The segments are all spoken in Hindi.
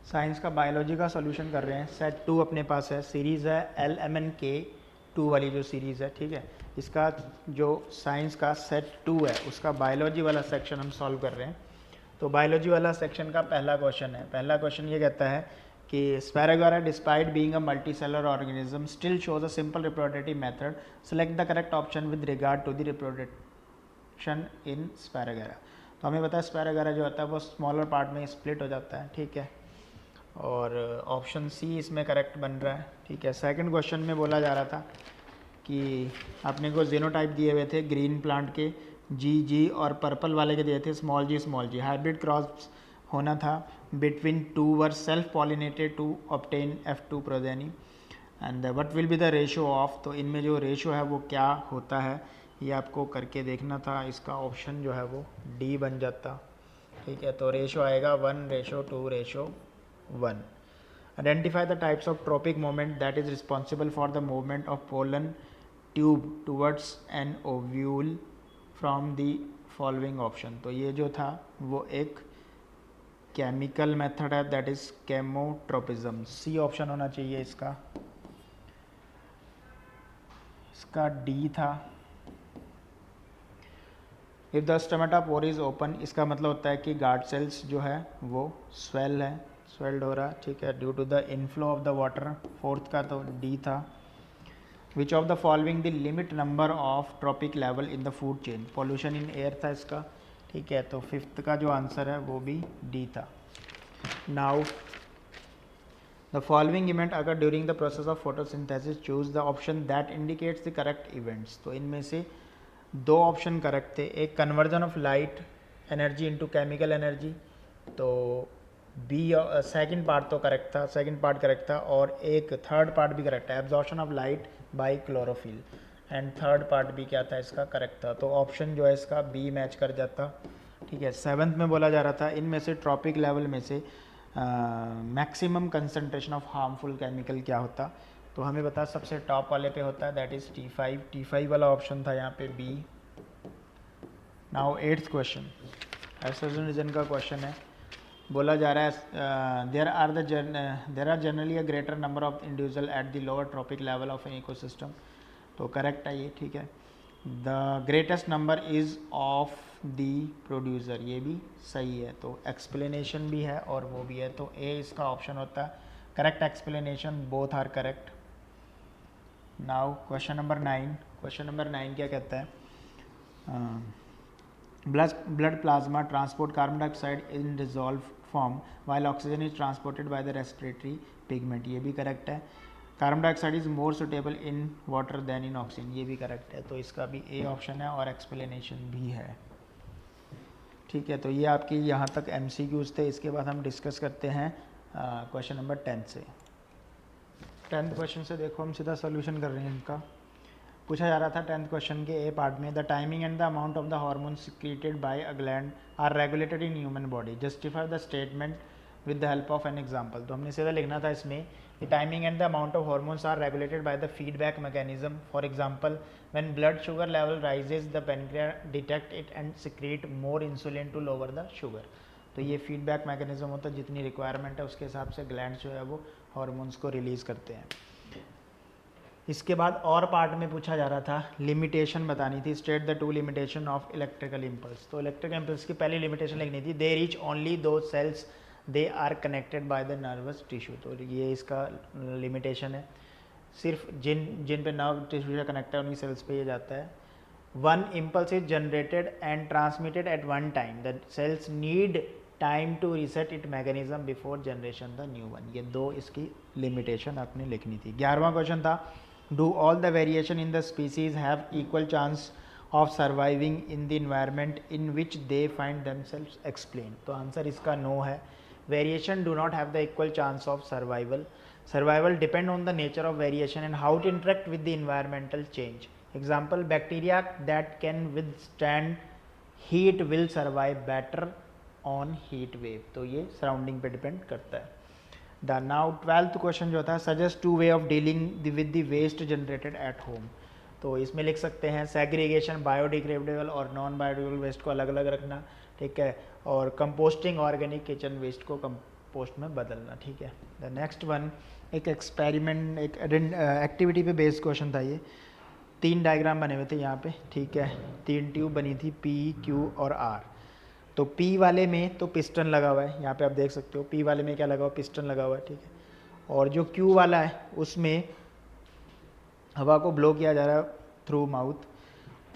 साइंस का बायोलॉजी का सॉल्यूशन कर रहे हैं। सेट 2 अपने पास है, सीरीज़ है LMNK 2 वाली जो सीरीज़ है, ठीक है। इसका जो साइंस का सेट 2 है उसका बायोलॉजी वाला सेक्शन हम सॉल्व कर रहे हैं। तो बायोलॉजी वाला सेक्शन का पहला क्वेश्चन है। पहला क्वेश्चन ये कहता है कि spirogyra despite being a multicellular organism still shows a simple reproductive method, select the correct option with regard to the reproduction in spirogyra. तो हमें पता है स्पैरागोरा जो होता है वो स्मॉलर पार्ट में स्प्लिट हो जाता है, ठीक है। और ऑप्शन सी इसमें करेक्ट बन रहा है, ठीक है। सेकंड क्वेश्चन में बोला जा रहा था कि अपने को जीनोटाइप दिए हुए थे ग्रीन प्लांट के जी और पर्पल वाले के दिए थे स्मॉल जी। हाइब्रिड क्रॉस होना था between two were self pollinated to obtain F2 progeny and what will be the ratio of. तो इनमें जो रेशो है वो क्या होता है ये आपको करके देखना था। इसका ऑप्शन जो है वो डी बन जाता, ठीक है। तो रेशो आएगा 1:2:1। Identify the types of tropic movement that is responsible for the movement of pollen tube towards an ovule from the following option। तो ये जो था वो एक केमिकल मेथड है, that is chemotropism. C option होना चाहिए इसका डी था। If the stomata pore is open, इसका मतलब होता है कि गार्ड सेल्स जो है वो स्वेल्ड हो रहा, ठीक है, due to the inflow of the water. Fourth का तो डी था। Which of the following the limit number of trophic level in the food chain, pollution in air था इसका, ठीक है। तो फिफ्थ का जो आंसर है वो भी डी था। नाउ द फॉलोइंग इवेंट अगर during the process of photosynthesis, choose the option that indicates the correct events. तो इनमें से दो ऑप्शन करेक्ट थे, एक conversion of light energy into chemical energy, तो बी सेकंड पार्ट तो करेक्ट था, सेकंड पार्ट करेक्ट था, और एक थर्ड पार्ट भी करेक्ट है, absorption of light by chlorophyll, and third part भी क्या था इसका करेक्ट था। तो ऑप्शन जो है इसका बी मैच कर जाता, ठीक है। सेवन्थ में बोला जा रहा था इनमें से ट्रॉपिक लेवल में से maximum concentration of harmful chemical क्या होता। तो हमें बता सबसे टॉप वाले पे होता है, दैट इज T5 वाला ऑप्शन था यहाँ पे B. Now eighth question assertion reason का क्वेश्चन है। बोला जा रहा है there are generally a greater number of individual at the lower trophic level of an ecosystem. तो करेक्ट है ये, ठीक है। The greatest number is of the producer, ये भी सही है। तो एक्सप्लेनेशन भी है और वो भी है, तो ए इसका ऑप्शन होता है correct explanation, both are correct. Now question number 9। Question number 9 क्या कहता है, blood plasma transport carbon dioxide in dissolved form while oxygen is transported by the respiratory pigment, ये भी करेक्ट है। Carbon dioxide is more suitable in water than in oxygen, ये भी करेक्ट है। तो इसका भी ए ऑप्शन है और एक्सप्लेनेशन भी है, ठीक है। तो ये आपकी यहाँ तक MCQs थे। इसके बाद हम डिस्कस करते हैं क्वेश्चन नंबर 10 से। 10th क्वेश्चन से देखो हम सीधा सोल्यूशन कर रहे हैं इनका। पूछा जा रहा था 10th क्वेश्चन के ए पार्ट में, the timing and the amount of the hormone secreted by a gland are regulated in human body, justify the statement with the help of an example. तो हमने सीधा लिखना था इसमें, the timing and the amount of hormones are regulated by the feedback mechanism. For example when blood sugar level rises the pancreas detect it and secrete more insulin to lower the sugar. तो ये फीडबैक मैकेनिज्म होता है, जितनी रिक्वायरमेंट है उसके हिसाब से ग्लैंड्स जो है वो हार्मोन्स को रिलीज़ करते हैं। इसके बाद और पार्ट में पूछा जा रहा था लिमिटेशन बतानी थी, state the 2 limitation of electrical impulse. तो इलेक्ट्रिकल इम्पल्स की पहली लिमिटेशन लिखनी थी, they reach only those cells they are connected by the nervous tissue. तो ये इसका लिमिटेशन है, सिर्फ जिन पे नर्व टिश्यू से कनेक्ट है उन्हीं सेल्स पे ये जाता है। 1 impulse is generated and transmitted at one time, the cells need time to reset its mechanism before generation the new one। ये दो इसकी लिमिटेशन आपने लिखनी थी। 11वां क्वेश्चन था, do all the variation in the species have equal chance of surviving in the environment in which they find themselves, explain। तो आंसर इसका नो है, variation do not have the equal chance of survival depend on the nature of variation and how it interact with the environmental change। Example, bacteria that can withstand heat will survive better on heat wave। तो ये सराउंडिंग पे डिपेंड करता है। द नाउ 12th क्वेश्चन जो था, suggest 2 way of dealing with the waste generated at home. तो इसमें लिख सकते हैं सेग्रीगेशन, बायोडिग्रेडेबल और नॉन बायोडिग्रेडेबल वेस्ट को अलग अलग रखना, ठीक है, और कंपोस्टिंग ऑर्गेनिक किचन वेस्ट को पोस्ट में बदलना, ठीक है। द नेक्स्ट वन एक एक्सपेरिमेंट, एक एक्टिविटी पे बेस्ड क्वेश्चन था ये। 3 डायग्राम बने हुए थे यहाँ पे, ठीक है। 3 ट्यूब बनी थी P, Q और R। तो P वाले में तो पिस्टन लगा हुआ है, यहाँ पे आप देख सकते हो P वाले में क्या लगा हुआ, पिस्टन लगा हुआ है, ठीक है। और जो Q वाला है उसमें हवा को ब्लो किया जा रहा है थ्रू माउथ।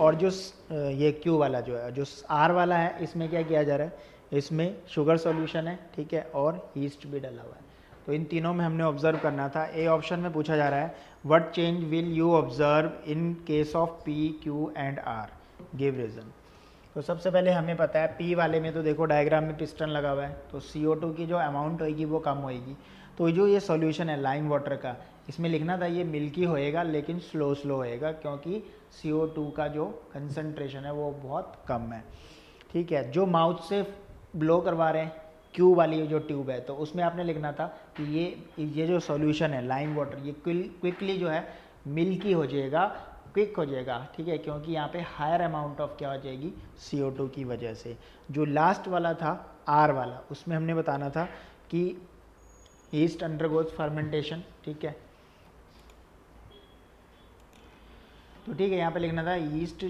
और जो ये Q वाला जो है, जो R वाला है, इसमें क्या किया जा रहा है, इसमें शुगर सॉल्यूशन है, ठीक है, और ईस्ट भी डला हुआ है। तो इन तीनों में हमने ऑब्जर्व करना था। ए ऑप्शन में पूछा जा रहा है what change will you observe in case of P, Q and R, give reason. तो सबसे पहले हमें पता है P वाले में तो देखो डायग्राम में पिस्टन लगा हुआ है, तो CO2 की जो अमाउंट होगी वो कम होएगी। तो जो ये सॉल्यूशन है लाइम वाटर का, इसमें लिखना था ये मिल्की होएगा लेकिन स्लो होएगा, क्योंकि CO2 का जो कंसंट्रेशन है वो बहुत कम है, ठीक है। जो माउथ से ब्लो करवा रहे हैं Q वाली जो ट्यूब है, तो उसमें आपने लिखना था कि ये जो सॉल्यूशन है लाइम वाटर, ये क्विकली जो है मिल्की हो जाएगा, क्विक हो जाएगा, ठीक है, क्योंकि यहाँ पे हायर अमाउंट ऑफ क्या हो जाएगी, CO2 की वजह से। जो लास्ट वाला था R वाला, उसमें हमने बताना था कि ईस्ट अंडरगोज फर्मेंटेशन, ठीक है। तो ठीक है, यहाँ पे लिखना था ईस्ट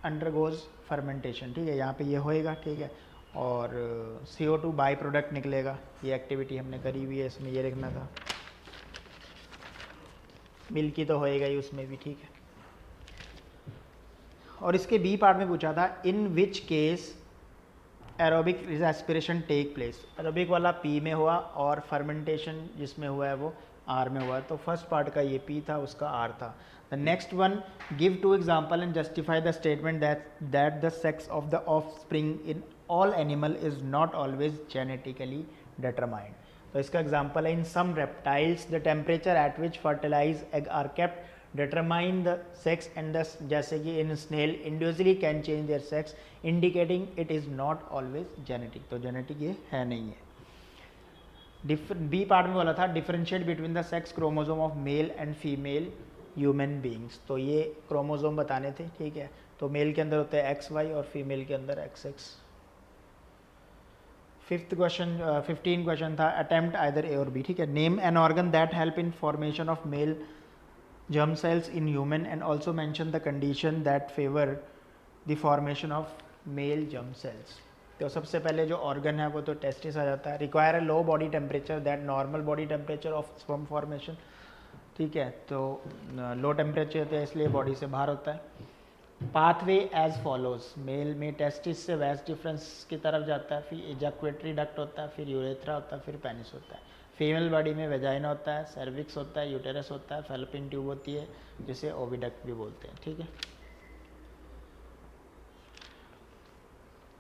अंडरगोज फर्मेंटेशन, ठीक है, यहाँ पे ये होएगा, ठीक है। और CO2 बाई प्रोडक्ट निकलेगा, ये एक्टिविटी हमने करी हुई है, इसमें ये लिखना था। मिल्की तो होएगा ही उसमें भी, ठीक है। और इसके बी पार्ट में पूछा था in which case aerobic respiration take place. Aerobic वाला P में हुआ और फर्मेंटेशन जिसमें हुआ है वो R में हुआ। तो फर्स्ट पार्ट का ये P था, उसका R था। The next one give 2 example and justify the statement that the sex of the offspring in all animal is not always genetically determined. तो इसका एग्जाम्पल है in some reptiles the temperature at which fertilize egg are kept determine the sex and the, जैसे कि in snail individually can change their sex indicating it is not always genetic। तो genetic ये है नहीं है। बी पार्ट में बोला था differentiate between the sex chromosome of male and female human beings. तो ये क्रोमोसोम बताने थे, ठीक है। तो मेल के अंदर होता है XY और फीमेल के अंदर XX। 15 क्वेश्चन था अटेम्प्ट आइदर A और B, ठीक है। Name an organ that help in formation of male germ cells in human and also mention the condition that favor the formation of male germ cells। तो सबसे पहले जो ऑर्गन है वो तो टेस्टिस आ जाता है। Require low body temperature that normal body temperature of sperm formation, ठीक है। तो लो टेम्परेचर होता है इसलिए बॉडी से बाहर होता है। पाथवे एज फॉलोज, मेल में टेस्टिस से वैस डिफरेंस की तरफ जाता है, फिर इजैक्युलेटरी डक्ट होता है, फिर यूरेथ्रा होता है, फिर पेनिस होता है। फीमेल बॉडी में वेजाइना होता है, सर्विक्स होता है, यूटेरस होता है, फैलोपियन ट्यूब होती है जिसे ओविडक्ट भी बोलते हैं, ठीक है।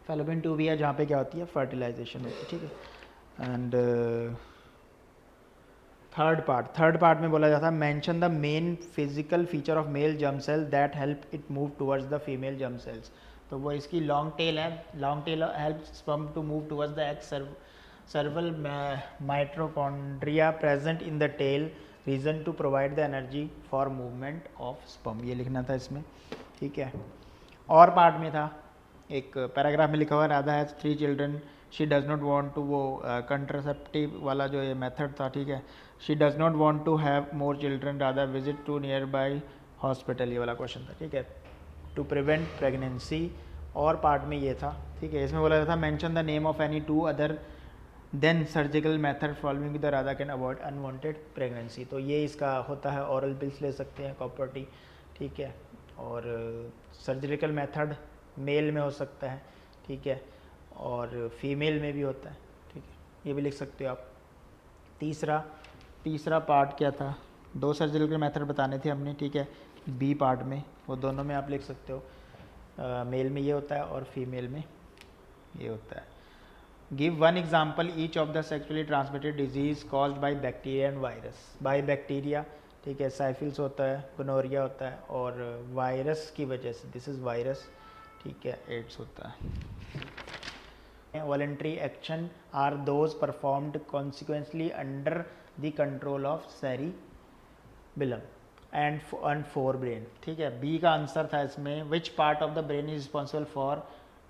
फैलोपियन ट्यूब भी है जहाँ पे क्या होती है, फर्टिलाइजेशन होती है, ठीक है। एंड थर्ड पार्ट में बोला जाता है mention the main physical feature of male germ cell that help it move towards the female germ cells. तो वो इसकी लॉन्ग टेल है, long tail help sperm to move towards the egg several mitochondria present in the tail region to provide the energy for movement of sperm, ये लिखना था इसमें, ठीक है। और पार्ट में था एक पैराग्राफ में लिखा हुआ Radha has 3 children she does not want to, वो कंट्रासेप्टिव वाला जो ये मेथड था, ठीक है। She does not want to have more children Radha visit to nearby hospital, ये वाला क्वेश्चन था, ठीक है, टू प्रिवेंट प्रेगनेंसी। और पार्ट में ये था, ठीक है। इसमें बोला जाता था mention the name of any 2 other than surgical method following the Radha can avoid unwanted pregnancy. तो ये इसका होता है, ऑरल पिल्स ले सकते हैं, कॉपर टी, ठीक है। और सर्जिकल मेथड मेल में हो सकता है, ठीक है, और फीमेल में भी होता है, ठीक है, ये भी लिख सकते हो आप। तीसरा पार्ट क्या था, 2 सर्जिकल मेथड बताने थे हमने, ठीक है, बी पार्ट में, वो दोनों में आप लिख सकते हो। मेल में ये होता है और फीमेल में ये होता है। Give 1 example each of the sexually transmitted disease caused by bacteria and virus. By bacteria, ठीक है, साइफिल्स होता है, गोनोरिया होता है, और वायरस की वजह से, दिस इज वायरस, ठीक है, एड्स होता है। Voluntary action are those performed consequently under the control of cerebellum and forebrain, ठीक है। बी का आंसर था इसमें which part of the brain is responsible for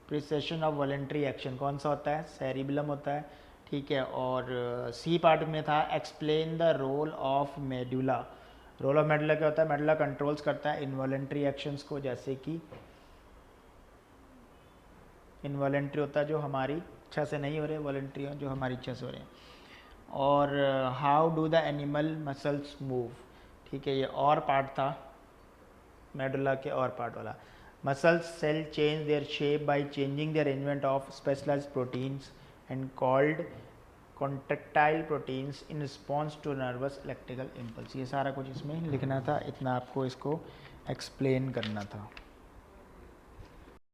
precision of voluntary action, कौन सा होता है, सेरिबेलम होता है, ठीक है। और सी पार्ट में था explain the role of medulla. Role of medulla क्या होता है? मेडुला कंट्रोल्स करता है इनवॉलेंट्री एक्शंस को, जैसे कि इनवॉलेंट्री होता है जो हमारी इच्छा से नहीं हो रहे, वॉलेंट्री जो हमारी इच्छा से हो रहे हैं। और how do the animal muscles move, ठीक है, ये और पार्ट था मेडुला के और पार्ट वाला। Muscles cell change their shape by changing their arrangement of specialised proteins and called contractile proteins in response to nervous electrical impulse. ये सारा कुछ इसमें लिखना था, इतना आपको इसको एक्सप्लेन करना था।